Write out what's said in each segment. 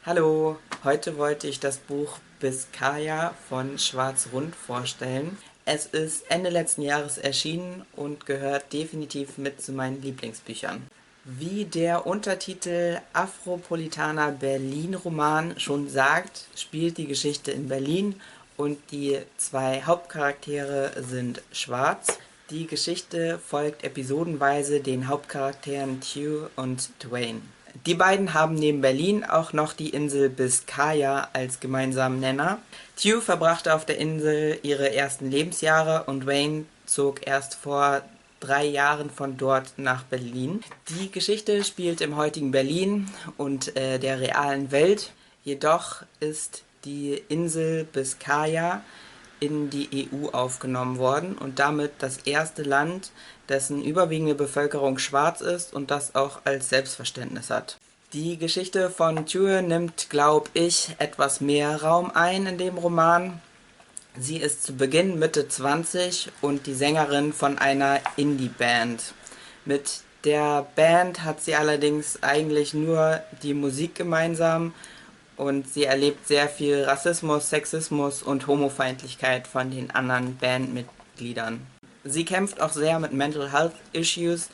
Hallo, heute wollte ich das Buch Biskaya von Schwarz-Rund vorstellen. Es ist Ende letzten Jahres erschienen und gehört definitiv mit zu meinen Lieblingsbüchern. Wie der Untertitel Afropolitaner Berlin-Roman schon sagt, spielt die Geschichte in Berlin und die zwei Hauptcharaktere sind schwarz. Die Geschichte folgt episodenweise den Hauptcharakteren Tew und Dwayne. Die beiden haben neben Berlin auch noch die Insel Biskaya als gemeinsamen Nenner. Tew verbrachte auf der Insel ihre ersten Lebensjahre und Wayne zog erst vor 3 Jahren von dort nach Berlin. Die Geschichte spielt im heutigen Berlin und der realen Welt. Jedoch ist die Insel Biskaya in die EU aufgenommen worden und damit das erste Land, dessen überwiegende Bevölkerung schwarz ist und das auch als Selbstverständnis hat. Die Geschichte von Tew nimmt, glaube ich, etwas mehr Raum ein in dem Roman. Sie ist zu Beginn Mitte 20 und die Sängerin von einer Indie-Band. Mit der Band hat sie allerdings eigentlich nur die Musik gemeinsam und sie erlebt sehr viel Rassismus, Sexismus und Homofeindlichkeit von den anderen Bandmitgliedern. Sie kämpft auch sehr mit Mental Health Issues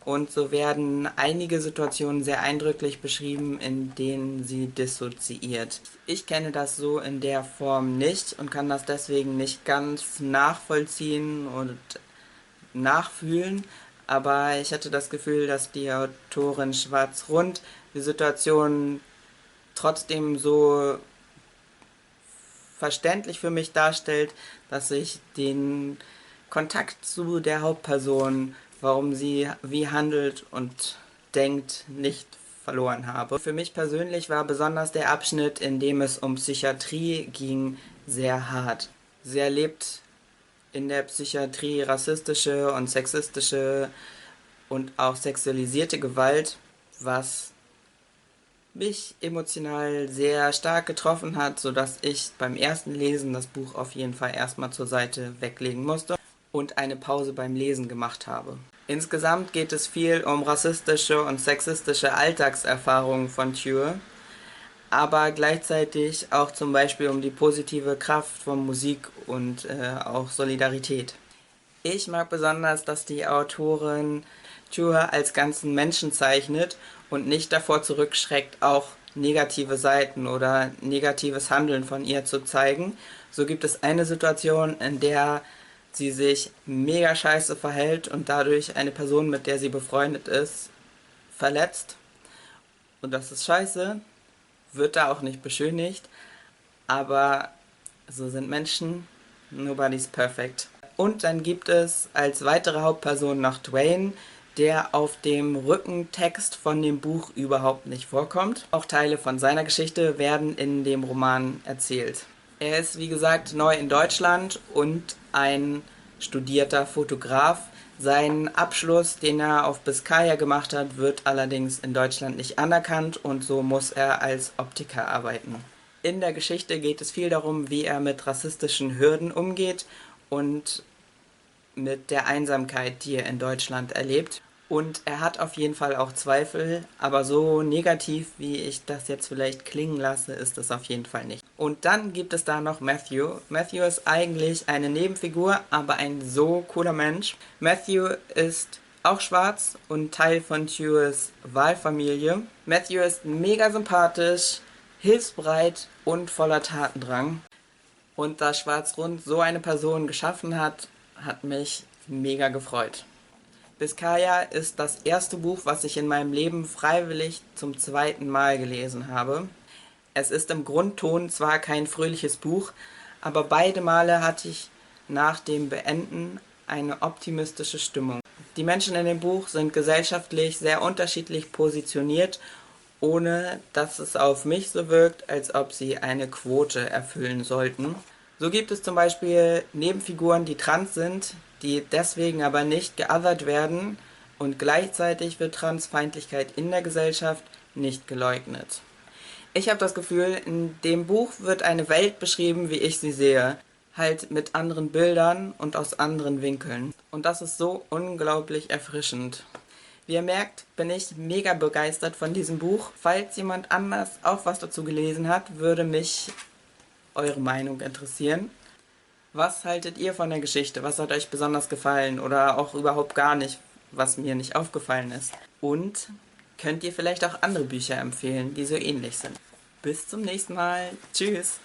und so werden einige Situationen sehr eindrücklich beschrieben, in denen sie dissoziiert. Ich kenne das so in der Form nicht und kann das deswegen nicht ganz nachvollziehen und nachfühlen, aber ich hatte das Gefühl, dass die Autorin Schwarz-Rund die Situation trotzdem so verständlich für mich darstellt, dass ich den Kontakt zu der Hauptperson, warum sie wie handelt und denkt, nicht verloren habe. Für mich persönlich war besonders der Abschnitt, in dem es um Psychiatrie ging, sehr hart. Sie erlebt in der Psychiatrie rassistische und sexistische und auch sexualisierte Gewalt, was mich emotional sehr stark getroffen hat, sodass ich beim ersten Lesen das Buch auf jeden Fall erstmal zur Seite weglegen musste und eine Pause beim Lesen gemacht habe. Insgesamt geht es viel um rassistische und sexistische Alltagserfahrungen von Tew, aber gleichzeitig auch zum Beispiel um die positive Kraft von Musik und auch Solidarität. Ich mag besonders, dass die Autorin Tew als ganzen Menschen zeichnet und nicht davor zurückschreckt, auch negative Seiten oder negatives Handeln von ihr zu zeigen. So gibt es eine Situation, in der sie sich mega scheiße verhält und dadurch eine Person, mit der sie befreundet ist, verletzt. Und das ist scheiße, wird da auch nicht beschönigt, aber so sind Menschen, nobody's perfect. Und dann gibt es als weitere Hauptperson noch Dwayne, der auf dem Rückentext von dem Buch überhaupt nicht vorkommt. Auch Teile von seiner Geschichte werden in dem Roman erzählt. Er ist, wie gesagt, neu in Deutschland und ein studierter Fotograf. Sein Abschluss, den er auf Biskaya gemacht hat, wird allerdings in Deutschland nicht anerkannt und so muss er als Optiker arbeiten. In der Geschichte geht es viel darum, wie er mit rassistischen Hürden umgeht und mit der Einsamkeit, die er in Deutschland erlebt. Und er hat auf jeden Fall auch Zweifel, aber so negativ, wie ich das jetzt vielleicht klingen lasse, ist es auf jeden Fall nicht. Und dann gibt es da noch Matthew. Matthew ist eigentlich eine Nebenfigur, aber ein so cooler Mensch. Matthew ist auch schwarz und Teil von Tews Wahlfamilie. Matthew ist mega sympathisch, hilfsbereit und voller Tatendrang. Und da Schwarz-Rund so eine Person geschaffen hat, hat mich mega gefreut. Biskaya ist das erste Buch, was ich in meinem Leben freiwillig zum zweiten Mal gelesen habe. Es ist im Grundton zwar kein fröhliches Buch, aber beide Male hatte ich nach dem Beenden eine optimistische Stimmung. Die Menschen in dem Buch sind gesellschaftlich sehr unterschiedlich positioniert, ohne dass es auf mich so wirkt, als ob sie eine Quote erfüllen sollten. So gibt es zum Beispiel Nebenfiguren, die trans sind, die deswegen aber nicht geothert werden und gleichzeitig wird Transfeindlichkeit in der Gesellschaft nicht geleugnet. Ich habe das Gefühl, in dem Buch wird eine Welt beschrieben, wie ich sie sehe, halt mit anderen Bildern und aus anderen Winkeln. Und das ist so unglaublich erfrischend. Wie ihr merkt, bin ich mega begeistert von diesem Buch. Falls jemand anders auch was dazu gelesen hat, würde mich eure Meinung interessieren. Was haltet ihr von der Geschichte? Was hat euch besonders gefallen oder auch überhaupt gar nicht, was mir nicht aufgefallen ist? Und könnt ihr vielleicht auch andere Bücher empfehlen, die so ähnlich sind? Bis zum nächsten Mal. Tschüss.